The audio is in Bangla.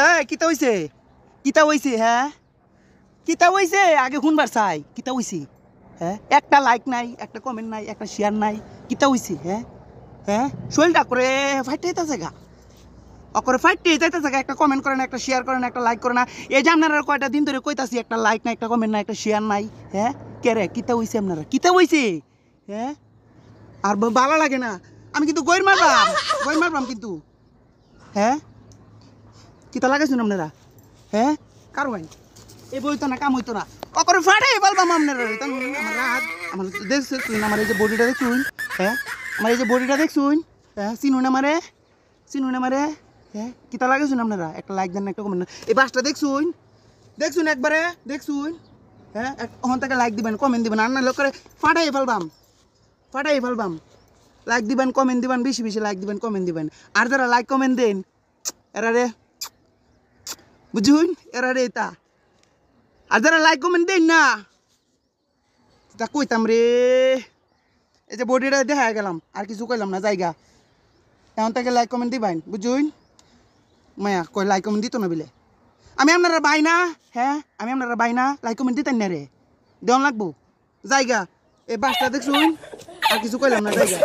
এই কিতা হইছে? কিতা হইছে? হ্যাঁ কিতা হইছে? আগে শুনবার চাই কিতা হইছে? হ্যাঁ একটা লাইক নাই, একটা কমেন্ট নাই, একটা শেয়ার নাই, কিতা হইছে? হ্যাঁ হ্যাঁ শরীরটা করে ফাইটে যাইতেছে গা, অকরে ফাইটে যাইতেছে গা। একটা কমেন্ট করে না, একটা শেয়ার করে না, একটা লাইক করে না। এই যে আপনারা কয়টা দিন ধরে কইতাছি একটা লাইক নাই, একটা কমেন্ট নাই, একটা শেয়ার নাই। হ্যাঁ কে রে কিতা হইছে? আপনারা কিতা হইছে? হ্যাঁ আর ভালো লাগে না। আমি কিন্তু গইর মারবাম কিন্তু। হ্যাঁ কিতা লাগাইছেন আপনারা? হ্যাঁ কারো ভাই এই বইতো না, কাম হইতো না, অকরে ফাটাই বলবাম আপনারা। আমার রাত আমার দেখছুন, আমার এই যে বডিটা দেখছুন। হ্যাঁ আমার এই যে বডিটা দেখছুন। হ্যাঁ চিনুন আমারে, চিনুন আমারে। হ্যাঁ কিতা লাগাইছুন আপনারা? একটা লাইক দেন না, একটা কমেন্ট। এই বাসটা দেখছুন, দেখছুন একবারে দেখছুন। হ্যাঁ ওখান থেকে লাইক দিবেন, কমেন্ট দিবেন, আর না লোক করে ফাটাই ফেলবাম, ফাটাই ফেলবাম। লাইক দিবেন, কমেন্ট দিবেন, বেশি বেশি লাইক দিবেন, কমেন্ট দিবেন। আর যারা লাইক কমেন্ট দেন এরা রে বুঝুন, এরা রে তা। আর যারা লাইক কমেন্ট দেন না তা কইতাম রে। এই যে বডিটা দেখা গেলাম, আর কিছু কইলাম না জায়গা। এখন থেকে লাইক কমেন্ট দিবেন বুঝুন। মায়া কই লাইক কমেন্ট দিত না বিলে। আমি আপনারা বাই না। হ্যাঁ আমি আপনারা বাই না, লাইক কমেন্ট দিতেন না রে, দেওয়ান লাগবো জায়গা। এই বাসটা দেখছুন, আর কিছু কইলাম না জায়গা।